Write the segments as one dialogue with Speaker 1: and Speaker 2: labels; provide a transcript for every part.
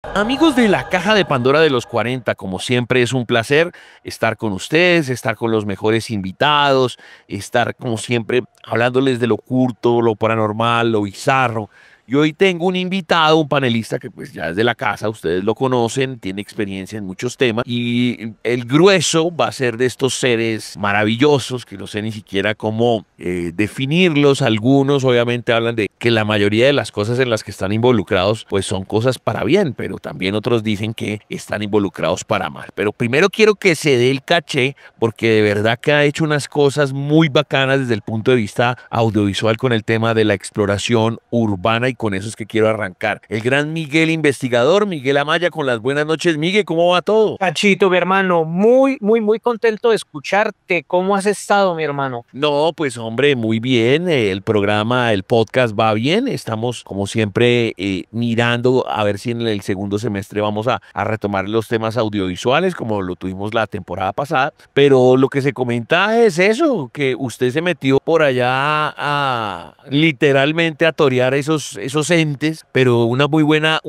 Speaker 1: Amigos de la Caja de Pandora de los 40, como siempre es un placer estar con ustedes, estar con los mejores invitados, estar como siempre hablándoles de lo oculto, lo paranormal, lo bizarro. Y hoy tengo un invitado, un panelista que pues ya es de la casa, ustedes lo conocen, tiene experiencia en muchos temas y el grueso va a ser de estos seres maravillosos que no sé ni siquiera cómo definirlos. Algunos obviamente hablan de que la mayoría de las cosas en las que están involucrados pues son cosas para bien, pero también otros dicen que están involucrados para mal. Pero primero quiero que se dé el caché porque de verdad que ha hecho unas cosas muy bacanas desde el punto de vista audiovisual con el tema de la exploración urbana y con eso es que quiero arrancar. El gran Miguel investigador, Miguel Amaya, con las buenas noches. Miguel, ¿cómo va todo?
Speaker 2: Cachito, mi hermano, muy contento de escucharte. ¿Cómo has estado, mi hermano?
Speaker 1: No, pues hombre, muy bien. El programa, el podcast va bien. Estamos, como siempre, mirando a ver si en el segundo semestre vamos a retomar los temas audiovisuales, como lo tuvimos la temporada pasada. Pero lo que se comenta es eso, que usted se metió por allá a literalmente a torear esos entes, pero una muy buena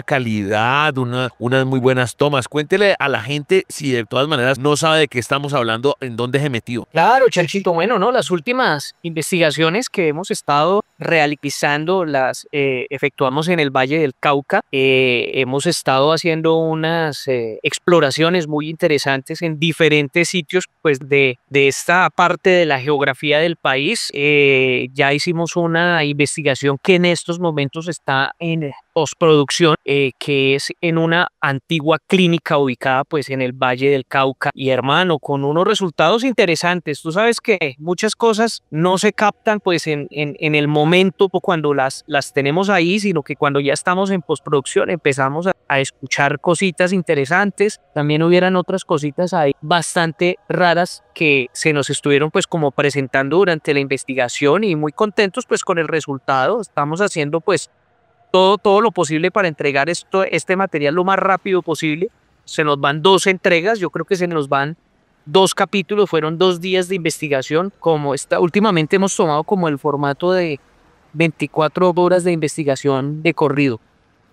Speaker 1: calidad, unas muy buenas tomas. Cuéntele a la gente si de todas maneras no sabe de qué estamos hablando, en dónde se metió.
Speaker 2: Claro, Chanchito, bueno, ¿no? Las últimas investigaciones que hemos estado realizando las efectuamos en el Valle del Cauca. Hemos estado haciendo unas exploraciones muy interesantes en diferentes sitios, pues, de esta parte de la geografía del país. Ya hicimos una investigación que en estos momentos está en postproducción, que es en una antigua clínica ubicada pues en el Valle del Cauca y hermano, con unos resultados interesantes. Tú sabes que muchas cosas no se captan pues en el momento cuando las tenemos ahí, sino que cuando ya estamos en postproducción empezamos a escuchar cositas interesantes. También hubieran otras cositas ahí bastante raras que se nos estuvieron pues como presentando durante la investigación y muy contentos pues con el resultado. Estamos haciendo pues todo lo posible para entregar este material lo más rápido posible. Se nos van dos entregas, yo creo que se nos van dos capítulos, fueron 2 días de investigación, como últimamente hemos tomado como el formato de 24 horas de investigación de corrido.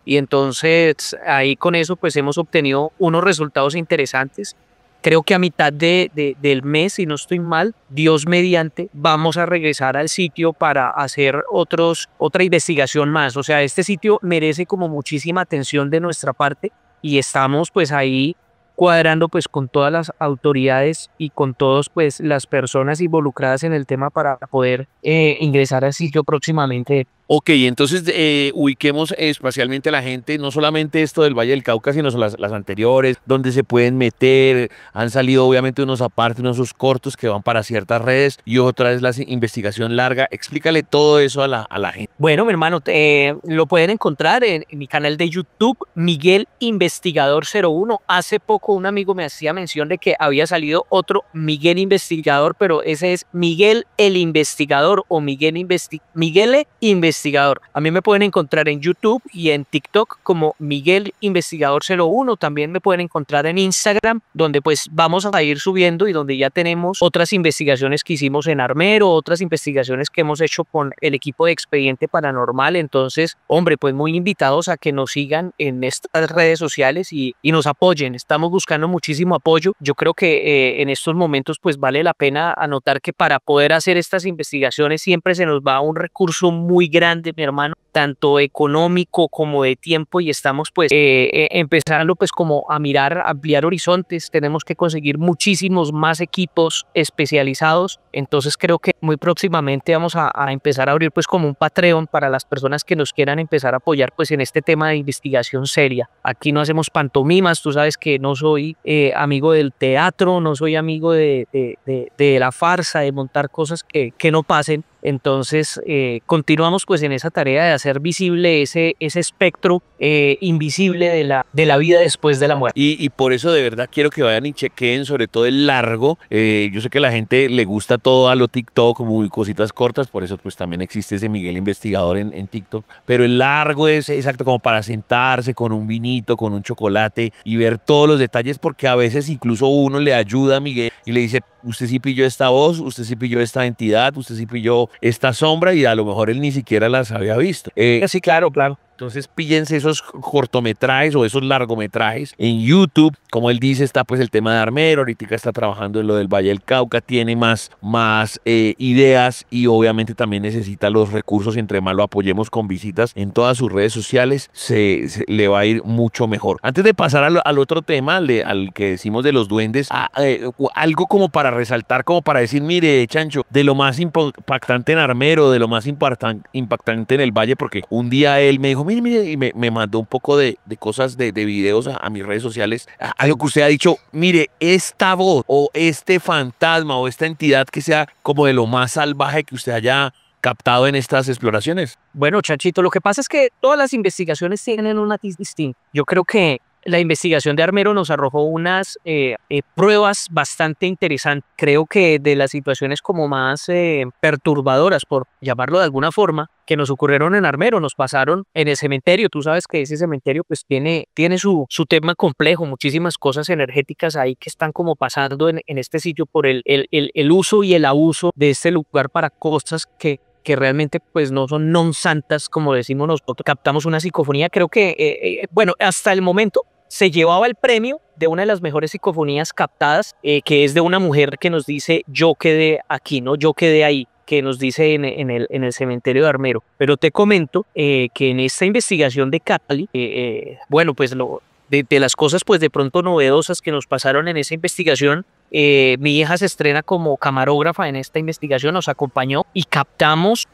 Speaker 2: Y entonces ahí con eso pues hemos obtenido unos resultados interesantes. Creo que a mitad del mes, si no estoy mal, Dios mediante, vamos a regresar al sitio para hacer otra investigación más. O sea, este sitio merece como muchísima atención de nuestra parte y estamos pues ahí cuadrando pues con todas las autoridades y con todas pues las personas involucradas en el tema para poder ingresar al sitio próximamente.
Speaker 1: Ok, entonces ubiquemos espacialmente a la gente, no solamente esto del Valle del Cauca, sino las anteriores, donde se pueden meter. Han salido obviamente unos aparte, unos cortos que van para ciertas redes y otra es la investigación larga. Explícale todo eso a la gente.
Speaker 2: Bueno, mi hermano, lo pueden encontrar en mi canal de YouTube, Miguel Investigador 01. Hace poco un amigo me hacía mención de que había salido otro Miguel Investigador, pero ese es Miguel el Investigador o Miguel Investigador. A mí me pueden encontrar en YouTube y en TikTok como Miguel Investigador 01. También me pueden encontrar en Instagram, donde pues vamos a ir subiendo y donde ya tenemos otras investigaciones que hicimos en Armero, otras investigaciones que hemos hecho con el equipo de Expediente Paranormal. Entonces, hombre, pues muy invitados a que nos sigan en estas redes sociales y nos apoyen. Estamos buscando muchísimo apoyo. Yo creo que en estos momentos pues vale la pena anotar que para poder hacer estas investigaciones siempre se nos va un recurso muy grande, mi hermano, tanto económico como de tiempo, y estamos pues empezando pues como a mirar, a ampliar horizontes. Tenemos que conseguir muchísimos más equipos especializados. Entonces creo que muy próximamente vamos a empezar a abrir pues como un Patreon para las personas que nos quieran empezar a apoyar pues en este tema de investigación seria. Aquí no hacemos pantomimas, tú sabes que no soy amigo del teatro, no soy amigo de la farsa, de montar cosas que no pasen. Entonces, continuamos pues en esa tarea de hacer visible ese espectro invisible de la vida después de la muerte.
Speaker 1: Y por eso de verdad quiero que vayan y chequen sobre todo el largo. Yo sé que a la gente le gusta todo a lo TikTok, como cositas cortas, por eso pues también existe ese Miguel Investigador en TikTok. Pero el largo es exacto como para sentarse con un vinito, con un chocolate y ver todos los detalles, porque a veces incluso uno le ayuda a Miguel y le dice, usted sí pilló esta voz, usted sí pilló esta entidad, usted sí pilló esta sombra y a lo mejor él ni siquiera las había visto.
Speaker 2: Sí, claro, claro.
Speaker 1: Entonces píllense esos cortometrajes o esos largometrajes en YouTube. Como él dice, está pues el tema de Armero, ahorita está trabajando en lo del Valle del Cauca, tiene más ideas y obviamente también necesita los recursos. Entre más lo apoyemos con visitas en todas sus redes sociales, le va a ir mucho mejor. Antes de pasar al otro tema, al que decimos de los duendes, algo como para resaltar, como para decir, mire, Chancho, de lo más impactante en Armero, de lo más impactante en el Valle, porque un día él me dijo, mire, y me mandó un poco de cosas, de videos a mis redes sociales, algo que usted ha dicho, mire, esta voz o este fantasma o esta entidad que sea como de lo más salvaje que usted haya captado en estas exploraciones.
Speaker 2: Bueno, Chanchito, lo que pasa es que todas las investigaciones tienen un matiz distinto. Yo creo que la investigación de Armero nos arrojó unas pruebas bastante interesantes. Creo que de las situaciones como más perturbadoras, por llamarlo de alguna forma, que nos ocurrieron en Armero, nos pasaron en el cementerio. Tú sabes que ese cementerio pues tiene su tema complejo, muchísimas cosas energéticas ahí que están como pasando en este sitio por el uso y el abuso de este lugar para cosas que realmente pues no son non santas, como decimos nosotros. Captamos una psicofonía, creo que, bueno, hasta el momento se llevaba el premio de una de las mejores psicofonías captadas, que es de una mujer que nos dice, yo quedé aquí, ¿no? Yo quedé ahí, que nos dice en el cementerio de Armero. Pero te comento que en esta investigación de Cali, bueno, pues de las cosas pues de pronto novedosas que nos pasaron en esa investigación, mi hija se estrena como camarógrafa en esta investigación, nos acompañó y captamos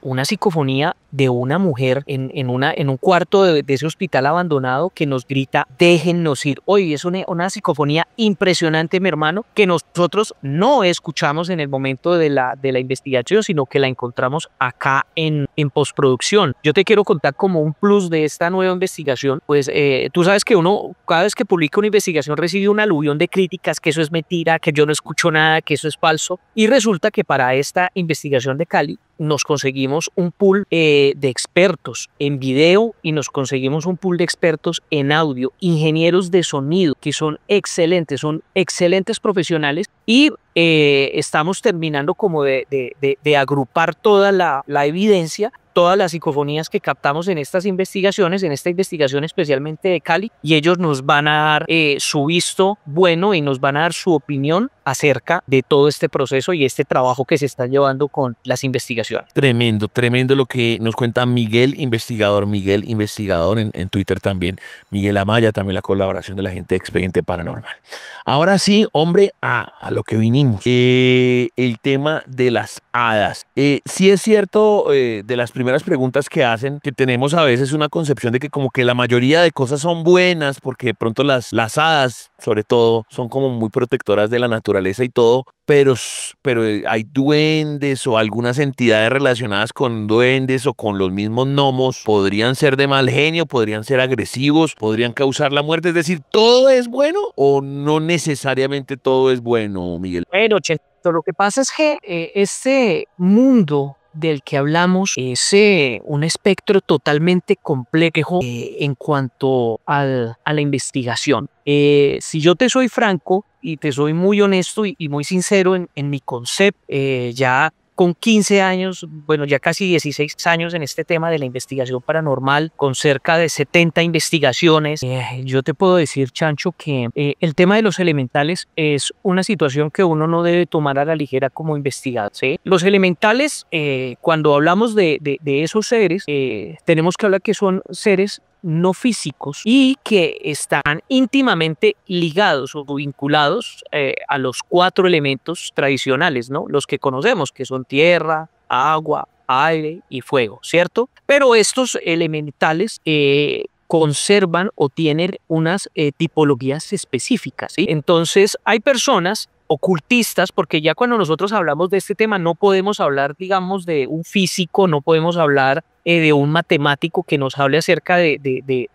Speaker 2: una psicofonía de una mujer en un cuarto de ese hospital abandonado que nos grita, déjennos ir. Oye, es una psicofonía impresionante, mi hermano, que nosotros no escuchamos en el momento de la investigación, sino que la encontramos acá en postproducción. Yo te quiero contar como un plus de esta nueva investigación, pues tú sabes que uno cada vez que publica una investigación recibe un aluvión de críticas, que eso es mentira, que yo no escucho nada, que eso es falso, y resulta que para esta investigación de Cali nos conseguimos un pool de expertos en video y nos conseguimos un pool de expertos en audio, ingenieros de sonido que son excelentes profesionales, y estamos terminando como de agrupar toda la evidencia, todas las psicofonías que captamos en estas investigaciones, en esta investigación especialmente de Cali, y ellos nos van a dar su visto bueno y nos van a dar su opinión acerca de todo este proceso y este trabajo que se está llevando con las investigaciones.
Speaker 1: Tremendo, tremendo lo que nos cuenta Miguel Investigador en Twitter también, Miguel Amaya, también la colaboración de la gente de Expediente Paranormal. Ahora sí, hombre, a lo que vinimos, el tema de las hadas. Sí es cierto, de las primeras preguntas que hacen, que tenemos a veces una concepción de que como que la mayoría de cosas son buenas, porque de pronto las hadas, sobre todo, son como muy protectoras de la naturaleza y todo, pero hay duendes o algunas entidades relacionadas con duendes o con los mismos gnomos, podrían ser de mal genio, podrían ser agresivos, podrían causar la muerte. Es decir, ¿todo es bueno o no necesariamente todo es bueno, Miguel?
Speaker 2: Bueno, Cheto, lo que pasa es que este mundo del que hablamos es un espectro totalmente complejo en cuanto a la investigación. Si yo te soy franco y te soy muy honesto y muy sincero en mi concepto, ya con 15 años, bueno, ya casi 16 años en este tema de la investigación paranormal, con cerca de 70 investigaciones, yo te puedo decir, Chancho, que el tema de los elementales es una situación que uno no debe tomar a la ligera como investigador, ¿sí? Los elementales, cuando hablamos de esos seres, tenemos que hablar que son seres no físicos y que están íntimamente ligados o vinculados a los 4 elementos tradicionales, ¿no? Los que conocemos, que son tierra, agua, aire y fuego, ¿cierto? Pero estos elementales conservan o tienen unas tipologías específicas, ¿sí? Entonces hay personas ocultistas, porque ya cuando nosotros hablamos de este tema no podemos hablar, digamos, de un físico, no podemos hablar de un matemático que nos hable acerca de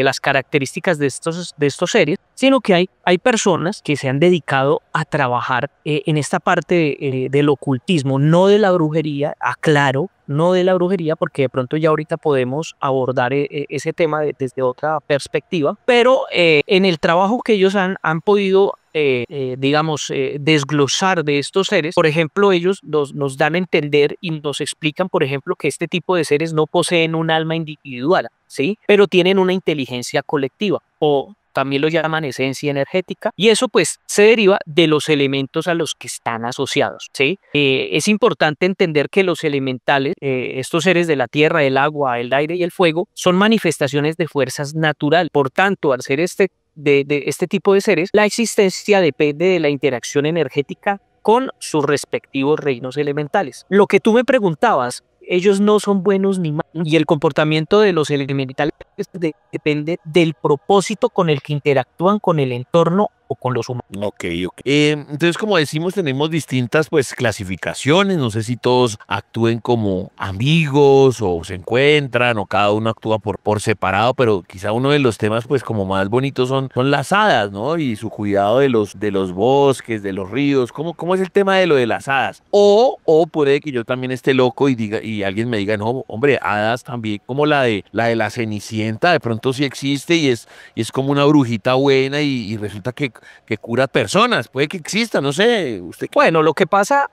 Speaker 2: las características de estos seres, sino que hay personas que se han dedicado a trabajar en esta parte del ocultismo, no de la brujería, aclaro, no de la brujería, porque de pronto ya ahorita podemos abordar ese tema desde otra perspectiva, pero en el trabajo que ellos han podido digamos, desglosar de estos seres. Por ejemplo, ellos nos dan a entender y nos explican, por ejemplo, que este tipo de seres no poseen un alma individual, ¿sí? Pero tienen una inteligencia colectiva, o también lo llaman esencia energética, y eso pues se deriva de los elementos a los que están asociados, ¿sí? Es importante entender que los elementales, estos seres de la tierra, el agua, el aire y el fuego, son manifestaciones de fuerzas naturales. Por tanto, al ser de este tipo de seres, la existencia depende de la interacción energética con sus respectivos reinos elementales. Lo que tú me preguntabas, ellos no son buenos ni malos, y el comportamiento de los elementales depende del propósito con el que interactúan con el entorno o con los humanos.
Speaker 1: Ok, ok. Entonces, como decimos, tenemos distintas pues clasificaciones. No sé si todos actúen como amigos o se encuentran o cada uno actúa por separado, pero quizá uno de los temas pues como más bonitos son las hadas, ¿no? Y su cuidado de los bosques, de los ríos. ¿Cómo es el tema de lo de las hadas? O puede que yo también esté loco y diga, y alguien me diga, no, hombre, hadas también, como la Cenicienta, de pronto sí existe y es como una brujita buena y resulta que cura personas, puede que exista, no sé, usted.
Speaker 2: Bueno, lo que pasa,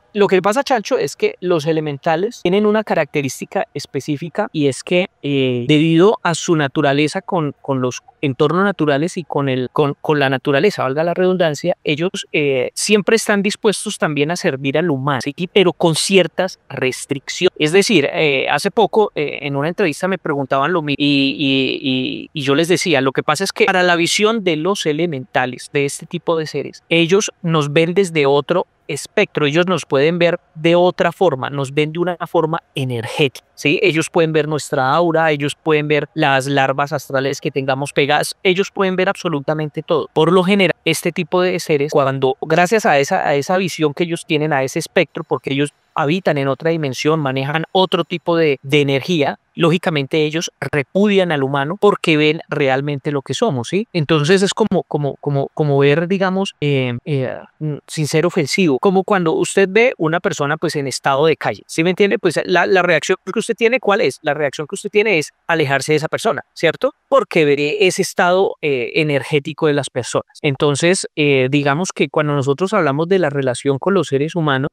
Speaker 2: Chancho, es que los elementales tienen una característica específica, y es que debido a su naturaleza con los entornos naturales y con la naturaleza, valga la redundancia, ellos siempre están dispuestos también a servir al humano, ¿sí? Pero con ciertas restricciones. Es decir, hace poco en una entrevista me preguntaban lo mismo, y yo les decía, lo que pasa es que para la visión de los elementales, de este tipo de seres, ellos nos ven desde otro espectro, ellos nos pueden ver de otra forma, nos ven de una forma energética, ¿sí? Ellos pueden ver nuestra aura, ellos pueden ver las larvas astrales que tengamos pegadas, ellos pueden ver absolutamente todo. Por lo general, este tipo de seres, cuando gracias a esa visión que ellos tienen, a ese espectro, porque ellos habitan en otra dimensión, manejan otro tipo de energía, lógicamente ellos repudian al humano porque ven realmente lo que somos, ¿sí? Entonces es como ver, digamos, sin ser ofensivo, como cuando usted ve una persona pues en estado de calle, ¿sí me entiende? Pues la reacción que usted tiene, ¿cuál es? La reacción que usted tiene es alejarse de esa persona, ¿cierto? Porque ve ese estado energético de las personas. Entonces, digamos que cuando nosotros hablamos de la relación con los seres humanos,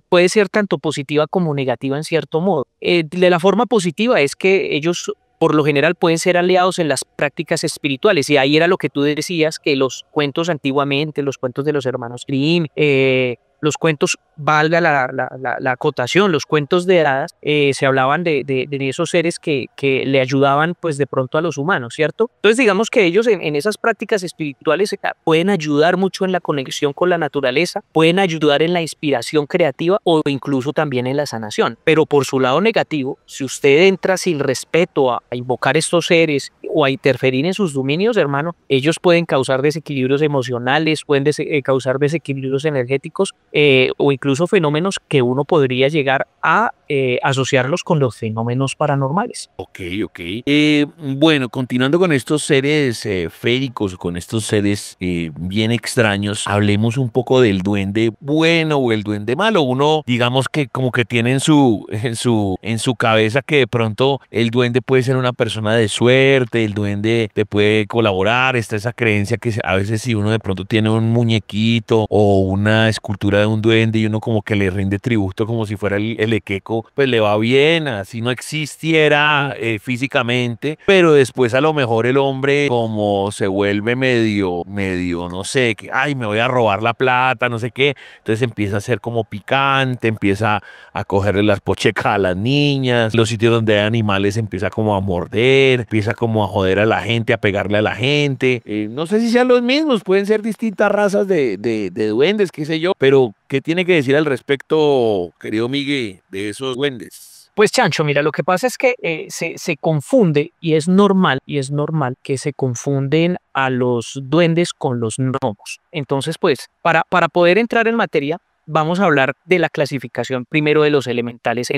Speaker 2: puede ser tanto positiva como negativa en cierto modo. De la forma positiva es que ellos por lo general pueden ser aliados en las prácticas espirituales, y ahí era lo que tú decías, que los cuentos antiguamente, los cuentos de los hermanos Grimm, los cuentos, valga la acotación, los cuentos de hadas, se hablaban de esos seres que le ayudaban pues de pronto a los humanos, ¿cierto? Entonces digamos que ellos en esas prácticas espirituales pueden ayudar mucho en la conexión con la naturaleza, pueden ayudar en la inspiración creativa o incluso también en la sanación. Pero por su lado negativo, si usted entra sin respeto a invocar estos seres o a interferir en sus dominios, hermano, ellos pueden causar desequilibrios emocionales, pueden causar desequilibrios energéticos, o incluso fenómenos que uno podría llegar a asociarlos con los fenómenos paranormales.
Speaker 1: Ok, ok. Bueno, continuando con estos seres féricos, con estos seres bien extraños, hablemos un poco del duende bueno o el duende malo. Uno, digamos que como que tiene en su cabeza que de pronto el duende puede ser una persona de suerte, el duende te puede colaborar. Está esa creencia que a veces si uno de pronto tiene un muñequito o una escultura de un duende y uno como que le rinde tributo como si fuera el equeco, pues le va bien, así no existiera físicamente, pero después a lo mejor el hombre como se vuelve medio, no sé, que, ay, me voy a robar la plata, no sé qué, entonces empieza a ser como picante, empieza a cogerle las pochecas a las niñas, los sitios donde hay animales empieza como a morder, empieza como a joder a la gente, a pegarle a la gente, no sé si sean los mismos, pueden ser distintas razas de duendes, qué sé yo, pero ¿qué tiene que decir al respecto, querido Miguel, de esos duendes?
Speaker 2: Pues Chancho, mira, lo que pasa es que se confunde, y es normal que se confunden a los duendes con los gnomos. Entonces, pues, para poder entrar en materia, vamos a hablar de la clasificación primero de los elementales,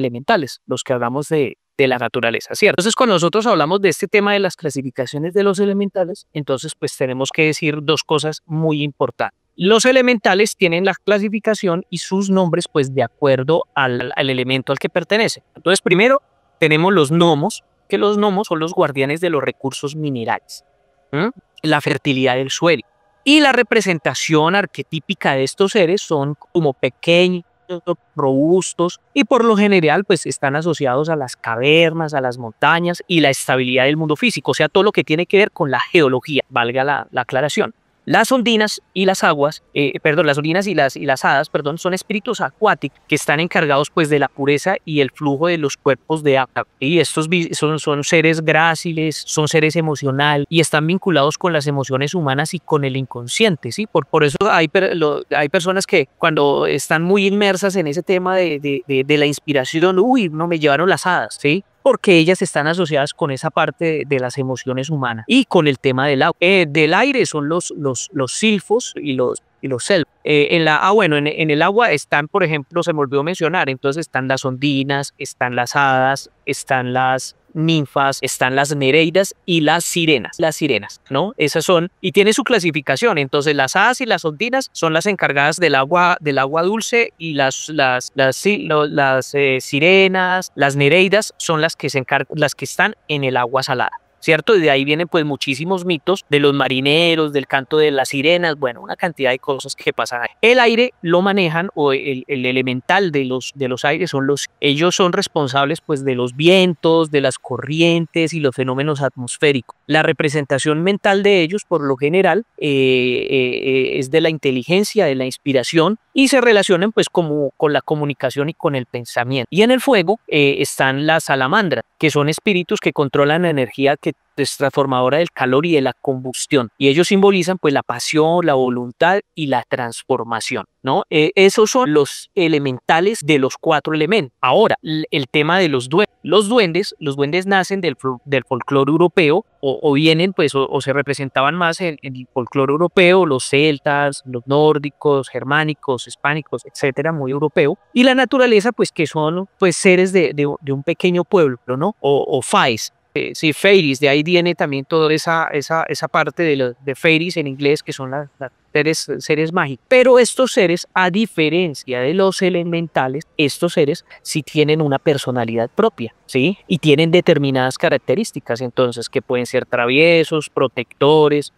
Speaker 2: los que hablamos de la naturaleza, ¿cierto? Entonces, cuando nosotros hablamos de este tema de las clasificaciones de los elementales, entonces, pues tenemos que decir dos cosas muy importantes. Los elementales tienen la clasificación y sus nombres pues de acuerdo al elemento al que pertenece. Entonces primero tenemos los gnomos, que los gnomos son los guardianes de los recursos minerales, ¿m? La fertilidad del suelo. Y la representación arquetípica de estos seres son como pequeños, robustos y por lo general pues están asociados a las cavernas, a las montañas y la estabilidad del mundo físico, o sea, todo lo que tiene que ver con la geología, valga la aclaración. Las ondinas y las aguas, las ondinas y las hadas, perdón, son espíritus acuáticos que están encargados pues de la pureza y el flujo de los cuerpos de agua. Y estos son seres gráciles, son seres emocionales y están vinculados con las emociones humanas y con el inconsciente, ¿sí? Por eso hay personas que cuando están muy inmersas en ese tema de la inspiración, uy, no me llevaron las hadas, ¿sí? Porque ellas están asociadas con esa parte de las emociones humanas y con el tema del agua. Del aire son los silfos y los selvos. En el agua están, por ejemplo, se me olvidó mencionar, entonces están las ondinas, están las hadas, están las ninfas, están las nereidas y las sirenas, ¿no? Esas son, y tiene su clasificación, entonces las hadas y las ondinas son las encargadas del agua dulce y las sirenas, las nereidas son las que las que están en el agua salada. ¿Cierto? Y de ahí vienen pues muchísimos mitos de los marineros, del canto de las sirenas, bueno, una cantidad de cosas que pasan ahí. El aire lo manejan, o el elemental de los aires ellos son responsables pues de los vientos, de las corrientes y los fenómenos atmosféricos. La representación mental de ellos, por lo general, es de la inteligencia, de la inspiración, y se relacionan pues como con la comunicación y con el pensamiento. Y en el fuego están las salamandras, que son espíritus que controlan la energía que es transformadora del calor y de la combustión. Y ellos simbolizan pues la pasión, la voluntad y la transformación, ¿no? Esos son los elementales de los 4 elementos. Ahora, el tema de los duendes. Los duendes nacen del folclore europeo o vienen pues o se representaban más en el folclore europeo, los celtas, los nórdicos, germánicos, hispánicos, etcétera, muy europeo. Y la naturaleza pues que son pues seres de un pequeño pueblo, ¿no? O faes. Sí, fairies, de ahí viene también toda esa parte de fairies en inglés, que son las seres mágicos. Pero estos seres, a diferencia de los elementales, estos seres sí tienen una personalidad propia, ¿sí? Y tienen determinadas características, entonces, que pueden ser traviesos, protectores,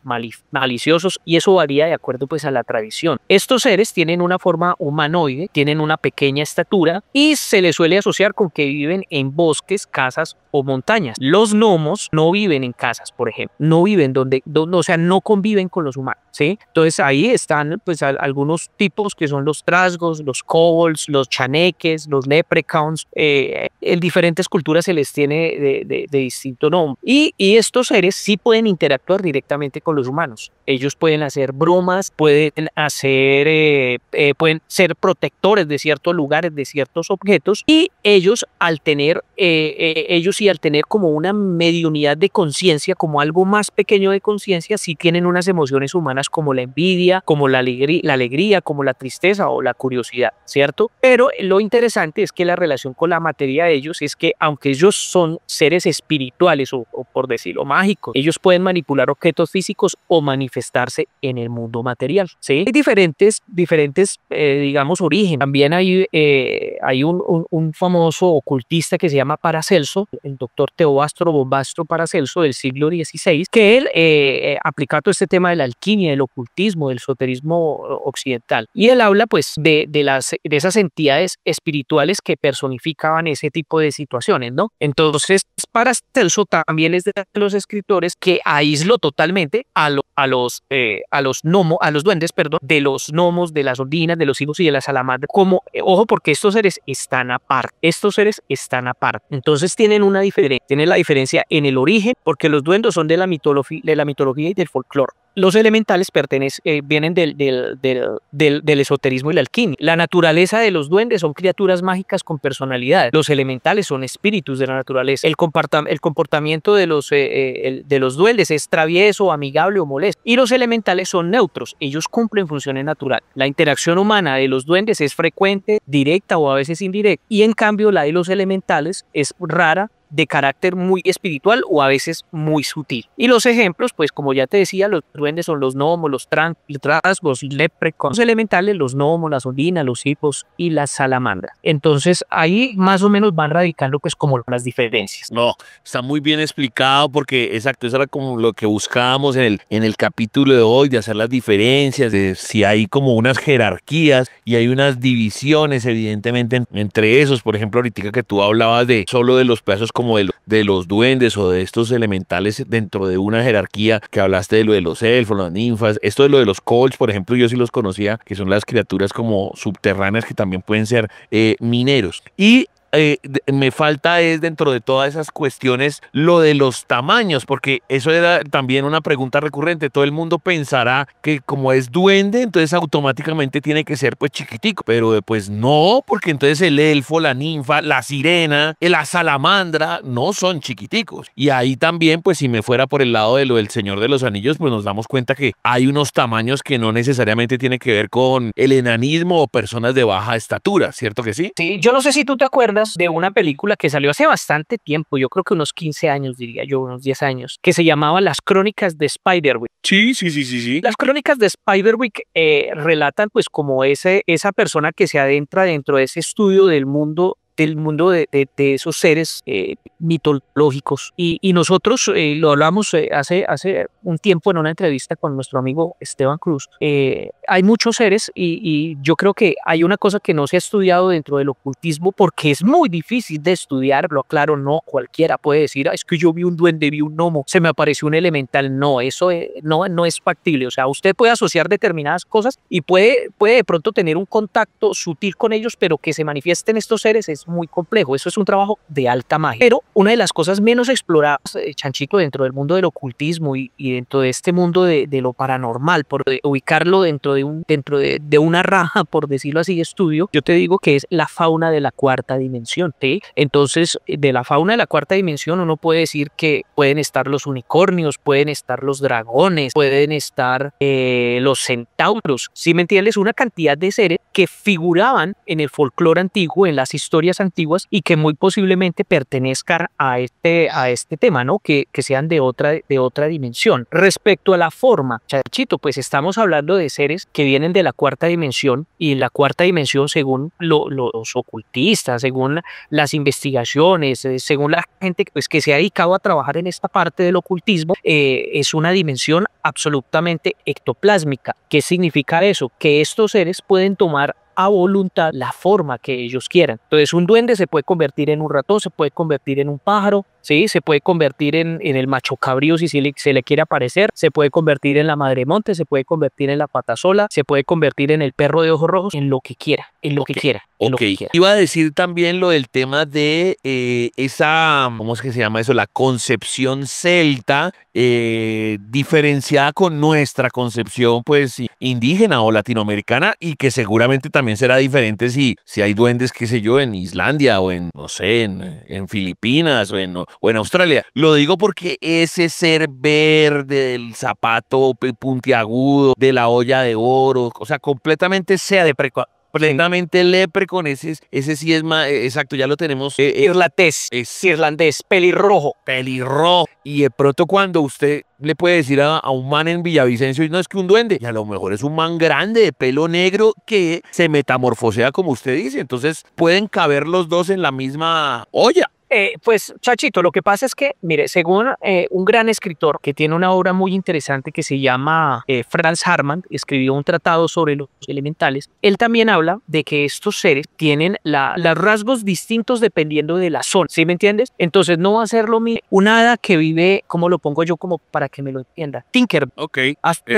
Speaker 2: maliciosos, y eso varía de acuerdo pues a la tradición. Estos seres tienen una forma humanoide, tienen una pequeña estatura y se les suele asociar con que viven en bosques, casas o montañas. Los gnomos no viven en casas, por ejemplo, no viven o sea, no conviven con los humanos, ¿sí? Entonces ahí están pues algunos tipos que son los trasgos, los kobolds, los chaneques, los leprechauns. En diferentes culturas se les tiene de distinto nombre. Y estos seres sí pueden interactuar directamente con los humanos. Ellos pueden hacer bromas, pueden ser protectores de ciertos lugares, de ciertos objetos, y ellos al tener como una mediunidad de conciencia, como algo más pequeño de conciencia, sí tienen unas emociones humanas como la envidia, como la alegría, como la tristeza o la curiosidad, ¿cierto? Pero lo interesante es que la relación con la materia de ellos es que, aunque ellos son seres espirituales o por decirlo mágicos, ellos pueden manipular objetos físicos o manifestarse en el mundo material, ¿sí? Hay diferentes digamos, origen. También hay un famoso ocultista que se llama Paracelso, el doctor Teobastro Bombastro Paracelso, del siglo XVI, que él aplica todo este tema de la alquimia, del ocultismo, del esoterismo occidental. Y él habla pues de esas entidades espirituales que personificaban ese tipo de situaciones, ¿no? Entonces, Paracelso también es de los escritores que aisló totalmente a los duendes, perdón, de los gnomos, de las ondinas, de los higos y de las salamandras, como, ojo, porque estos seres están aparte. Entonces tienen la diferencia en el origen, porque los duendes son de la mitología y del folclore. Los elementales vienen del esoterismo y la alquimia. La naturaleza de los duendes son criaturas mágicas con personalidad. Los elementales son espíritus de la naturaleza. El comportamiento de los duendes es travieso, amigable o molesto. Y los elementales son neutros. Ellos cumplen funciones naturales. La interacción humana de los duendes es frecuente, directa o a veces indirecta. Y en cambio la de los elementales es rara de carácter muy espiritual o a veces muy sutil. Y los ejemplos, pues como ya te decía, los duendes son los gnomos, los trasgos, leprechauns elementales, los gnomos, las ondinas, los hipos y las salamandras. Entonces ahí más o menos van radicando pues como las diferencias.
Speaker 1: No, está muy bien explicado porque, exacto, eso era como lo que buscábamos en el capítulo de hoy, de hacer las diferencias, de si hay como unas jerarquías y hay unas divisiones, evidentemente, entre esos. Por ejemplo, ahorita que tú hablabas de solo de los pedazos como de los duendes o de estos elementales dentro de una jerarquía, que hablaste de lo de los elfos, las ninfas, esto de lo de los kobolds, por ejemplo, yo sí los conocía, que son las criaturas como subterráneas que también pueden ser mineros. Y me falta es dentro de todas esas cuestiones lo de los tamaños, porque eso era también una pregunta recurrente. Todo el mundo pensará que como es duende, entonces automáticamente tiene que ser pues chiquitico, pero pues no, porque entonces el elfo, la ninfa, la sirena, la salamandra no son chiquiticos. Y ahí también, pues si me fuera por el lado de lo del Señor de los Anillos, pues nos damos cuenta que hay unos tamaños que no necesariamente tienen que ver con el enanismo o personas de baja estatura, ¿cierto que sí?
Speaker 2: Sí, yo no sé si tú te acuerdas de una película que salió hace bastante tiempo, yo creo que unos 15 años, diría yo, unos 10 años, que se llamaba Las Crónicas de Spiderwick.
Speaker 1: Sí, sí, sí, sí, sí.
Speaker 2: Las Crónicas de Spiderwick relatan pues como esa persona que se adentra dentro de ese estudio del mundo de esos seres mitológicos. Y nosotros lo hablamos hace un tiempo en una entrevista con nuestro amigo Esteban Cruz. Hay muchos seres y yo creo que hay una cosa que no se ha estudiado dentro del ocultismo porque es muy difícil de estudiarlo. Claro, no cualquiera puede decir, es que yo vi un duende, vi un gnomo, se me apareció un elemental. No, eso no es factible. O sea, usted puede asociar determinadas cosas y puede de pronto tener un contacto sutil con ellos, pero que se manifiesten estos seres es muy complejo. Eso es un trabajo de alta magia. Pero una de las cosas menos exploradas, Chanchito, dentro del mundo del ocultismo y dentro de este mundo de lo paranormal, por ubicarlo dentro de una raja, por decirlo así, de estudio, yo te digo que es la fauna de la cuarta dimensión, ¿sí? Entonces, de la fauna de la cuarta dimensión uno puede decir que pueden estar los unicornios, pueden estar los dragones, pueden estar los centauros, ¿sí me entiendes? Una cantidad de seres que figuraban en el folclore antiguo, en las historias antiguas y que muy posiblemente pertenezcan a este tema, ¿no? Que sean de otra dimensión. Respecto a la forma, Chachito, pues estamos hablando de seres que vienen de la cuarta dimensión y la cuarta dimensión, según los ocultistas, según las investigaciones, según la gente pues, que se ha dedicado a trabajar en esta parte del ocultismo, es una dimensión absolutamente ectoplásmica. ¿Qué significa eso? Que estos seres pueden tomar a voluntad la forma que ellos quieran. Entonces un duende se puede convertir en un ratón, se puede convertir en un pájaro, ¿sí? Se puede convertir en el macho cabrío si se le quiere aparecer, se puede convertir en la madre monte, se puede convertir en la patasola, se puede convertir en el perro de ojos rojos, en lo que quiera, en lo que quiera. En lo que quiera.
Speaker 1: Iba a decir también lo del tema de esa, ¿cómo es que se llama eso? La concepción celta, diferenciada con nuestra concepción, pues, indígena o latinoamericana, y que seguramente también será diferente si hay duendes, qué sé yo, en Islandia o en, no sé, en Filipinas o en Australia. Lo digo porque ese ser verde del zapato puntiagudo, de la olla de oro, o sea, completamente sea de plenamente Leprechaun, ese sí es más, exacto, ya lo tenemos.
Speaker 2: Irlandés,
Speaker 1: Es
Speaker 2: irlandés, pelirrojo.
Speaker 1: pelirrojo. Y de pronto cuando usted le puede decir a un man en Villavicencio, no es que un duende, y a lo mejor es un man grande de pelo negro que se metamorfosea como usted dice. Entonces pueden caber los dos en la misma olla.
Speaker 2: Pues, Chachito, lo que pasa es que, mire, según un gran escritor que tiene una obra muy interesante que se llama Franz Hartmann, escribió un tratado sobre los elementales, él también habla de que estos seres tienen los rasgos distintos dependiendo de la zona, ¿sí me entiendes? Entonces no va a ser lo mismo un hada que vive, ¿cómo lo pongo yo como para que me lo entienda? Tinkerbell.
Speaker 1: Ok,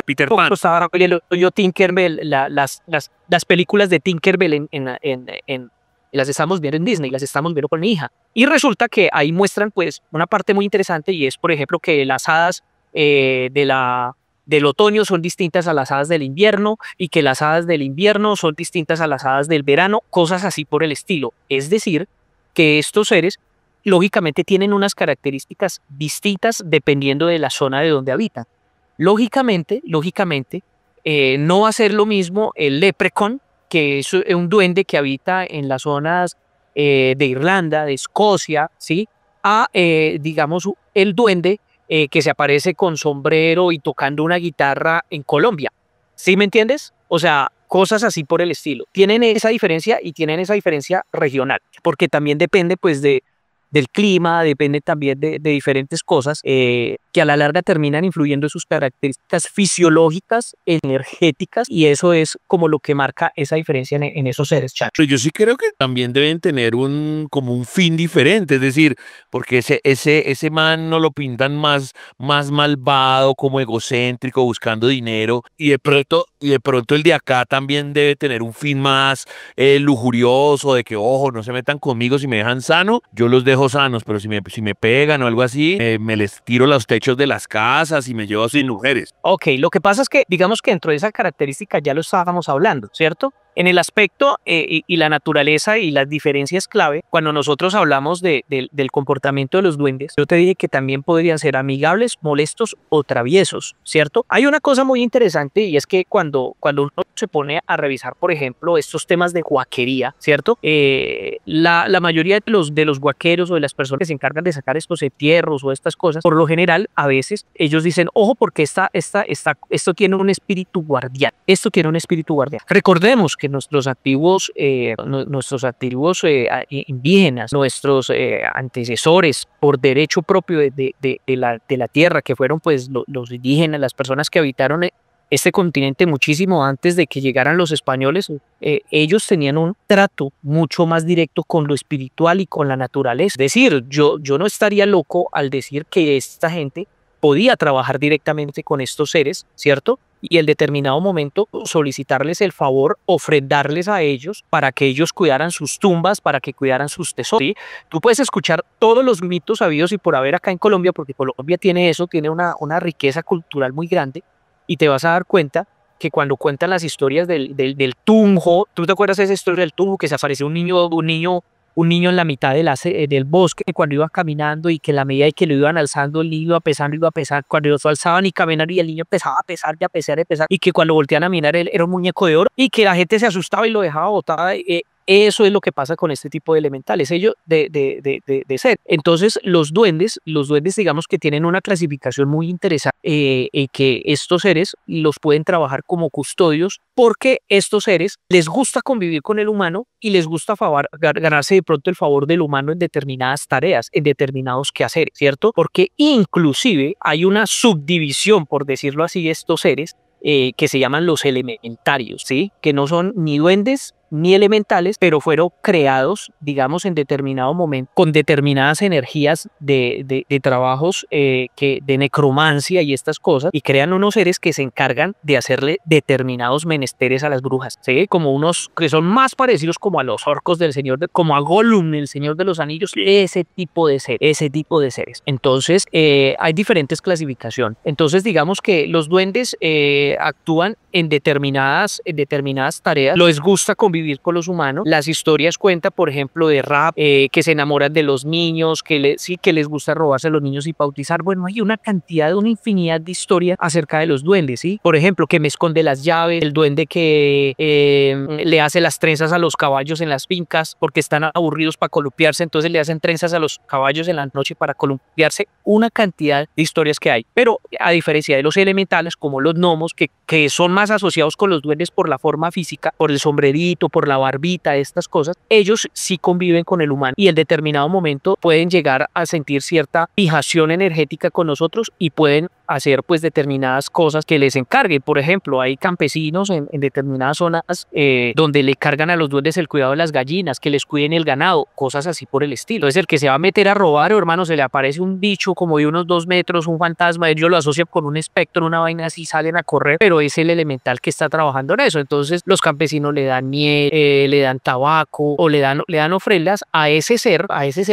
Speaker 2: Peter
Speaker 1: Pan.
Speaker 2: Estaba leyendo yo Tinkerbell, las películas de Tinkerbell en las estamos viendo en Disney, las estamos viendo con mi hija. Y resulta que ahí muestran pues una parte muy interesante y es, por ejemplo, que las hadas del otoño son distintas a las hadas del invierno y que las hadas del invierno son distintas a las hadas del verano, cosas así por el estilo. Es decir, que estos seres lógicamente tienen unas características distintas dependiendo de la zona de donde habitan. Lógicamente, no va a ser lo mismo el leprechaun, que es un duende que habita en las zonas de Irlanda, de Escocia, ¿sí? a, digamos, el duende que se aparece con sombrero y tocando una guitarra en Colombia. ¿Sí me entiendes? O sea, cosas así por el estilo. Tienen esa diferencia y tienen esa diferencia regional, porque también depende pues del clima, depende también de diferentes cosas que a la larga terminan influyendo en sus características fisiológicas, energéticas, y eso es como lo que marca esa diferencia en esos seres, Chacho.
Speaker 1: Pero yo sí creo que también deben tener como un fin diferente, es decir, porque ese man no lo pintan más malvado, como egocéntrico, buscando dinero, y de pronto el de acá también debe tener un fin más lujurioso, de que, ojo, no se metan conmigo, si me dejan sano, yo los dejo sanos, pero si me pegan o algo así, me les tiro los techos de las casas y me llevo sin mujeres.
Speaker 2: Ok, lo que pasa es que, digamos que dentro de esa característica ya lo estábamos hablando, ¿cierto? En el aspecto y la naturaleza y las diferencias clave, cuando nosotros hablamos del comportamiento de los duendes, yo te dije que también podrían ser amigables, molestos o traviesos, ¿cierto? Hay una cosa muy interesante y es que cuando uno se pone a revisar, por ejemplo, estos temas de guaquería, ¿cierto? La mayoría de los guaqueros o de las personas que se encargan de sacar estos entierros o estas cosas, por lo general, a veces ellos dicen, ojo, porque esto tiene un espíritu guardián. Esto tiene un espíritu guardián. Recordemos que nuestros antiguos indígenas, nuestros antecesores por derecho propio de la tierra, que fueron pues los indígenas, las personas que habitaron este continente muchísimo antes de que llegaran los españoles, ellos tenían un trato mucho más directo con lo espiritual y con la naturaleza. Es decir, yo no estaría loco al decir que esta gente podía trabajar directamente con estos seres, ¿cierto? Y en determinado momento solicitarles el favor, ofrendarles a ellos para que ellos cuidaran sus tumbas, para que cuidaran sus tesoros, ¿sí? Tú puedes escuchar todos los mitos habidos y por haber acá en Colombia, porque Colombia tiene eso, tiene una riqueza cultural muy grande, y te vas a dar cuenta que cuando cuentan las historias del Tunjo, ¿tú te acuerdas de esa historia del Tunjo que se apareció un niño en la mitad del bosque cuando iba caminando y que a la medida que lo iban alzando, el niño iba a pesar, cuando lo alzaban y caminaban y el niño empezaba a pesar y a pesar y a pesar, y que cuando voltean a mirar él era un muñeco de oro y que la gente se asustaba y lo dejaba botada? Eso es lo que pasa con este tipo de elementales, ellos de ser. Entonces, los duendes, digamos que tienen una clasificación muy interesante, que estos seres los pueden trabajar como custodios porque estos seres les gusta convivir con el humano y les gusta ganarse de pronto el favor del humano en determinadas tareas, en determinados quehaceres, ¿cierto? Porque inclusive hay una subdivisión, por decirlo así, de estos seres que se llaman los elementarios, ¿sí? Que no son ni duendes ni elementales, pero fueron creados, digamos, en determinado momento, con determinadas energías de trabajos de necromancia y estas cosas, y crean unos seres que se encargan de hacerle determinados menesteres a las brujas, ¿sí? Como unos que son más parecidos como a los orcos del como a Gollum, el Señor de los Anillos, ese tipo de seres. Entonces, hay diferentes clasificaciones. Entonces, digamos que los duendes actúan en determinadas tareas, les gusta convivir con los humanos. Las historias cuentan, por ejemplo, de rap, que se enamoran de los niños, que les gusta robarse a los niños y bautizar. Bueno, hay una infinidad de historias acerca de los duendes, ¿sí? Por ejemplo, que me esconde las llaves, el duende que le hace las trenzas a los caballos en las fincas porque están aburridos para columpiarse, entonces le hacen trenzas a los caballos en la noche para columpiarse. Una cantidad de historias que hay, pero a diferencia de los elementales como los gnomos, que son más asociados con los duendes por la forma física, por el sombrerito, por la barbita, estas cosas, ellos sí conviven con el humano y en determinado momento pueden llegar a sentir cierta fijación energética con nosotros y pueden hacer pues determinadas cosas que les encarguen. Por ejemplo, hay campesinos en determinadas zonas donde le cargan a los duendes el cuidado de las gallinas, que les cuiden el ganado, cosas así por el estilo. Entonces el que se va a meter a robar, hermano, se le aparece un bicho como de unos 2 metros, un fantasma, ellos lo asocian con un espectro, una vaina así, salen a correr, pero es el elemental que está trabajando en eso. Entonces los campesinos le dan miel, le dan tabaco o le dan ofrendas a ese ser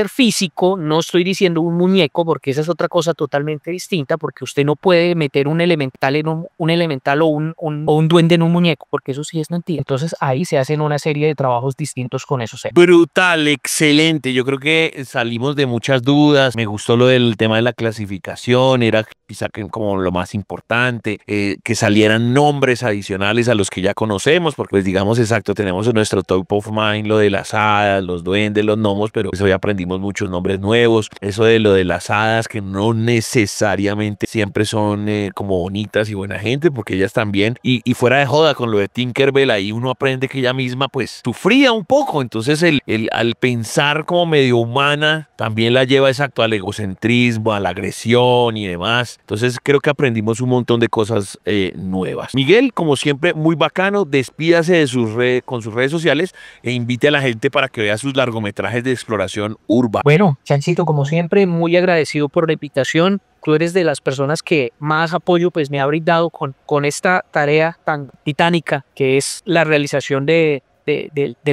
Speaker 2: físico. No estoy diciendo un muñeco porque esa es otra cosa totalmente distinta, porque usted usted no puede meter un elemental en un elemental o un duende en un muñeco, porque eso sí es mentira. Entonces ahí se hacen una serie de trabajos distintos con esos seres.
Speaker 1: Brutal, excelente. Yo creo que salimos de muchas dudas. Me gustó lo del tema de la clasificación, era quizá como lo más importante, que salieran nombres adicionales a los que ya conocemos, porque pues digamos exacto, tenemos en nuestro top of mind lo de las hadas, los duendes, los gnomos, pero pues hoy aprendimos muchos nombres nuevos. Eso de lo de las hadas, que no necesariamente siempre son como bonitas y buena gente, porque ellas también, y fuera de joda con lo de Tinkerbell, ahí uno aprende que ella misma pues sufría un poco, entonces al pensar como medio humana, también la lleva exacto al egocentrismo, a la agresión y demás. Entonces creo que aprendimos un montón de cosas nuevas. Miguel, como siempre, muy bacano, despídase de con sus redes sociales e invite a la gente para que vea sus largometrajes de exploración urbana.
Speaker 2: Bueno, Chanchito, como siempre, muy agradecido por la invitación. Tú eres de las personas que más apoyo pues me ha brindado con esta tarea tan titánica que es la realización del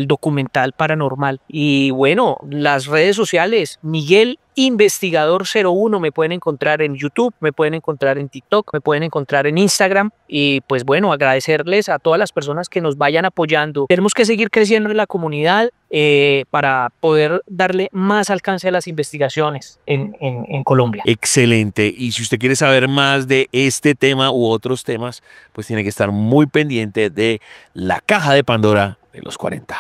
Speaker 2: documental paranormal. Y bueno, las redes sociales, Miguel Investigador 01, me pueden encontrar en YouTube, me pueden encontrar en TikTok, me pueden encontrar en Instagram. Y pues bueno, agradecerles a todas las personas que nos vayan apoyando. Tenemos que seguir creciendo en la comunidad para poder darle más alcance a las investigaciones en Colombia.
Speaker 1: Excelente. Y si usted quiere saber más de este tema u otros temas, pues tiene que estar muy pendiente de la caja de Pandora de los 40.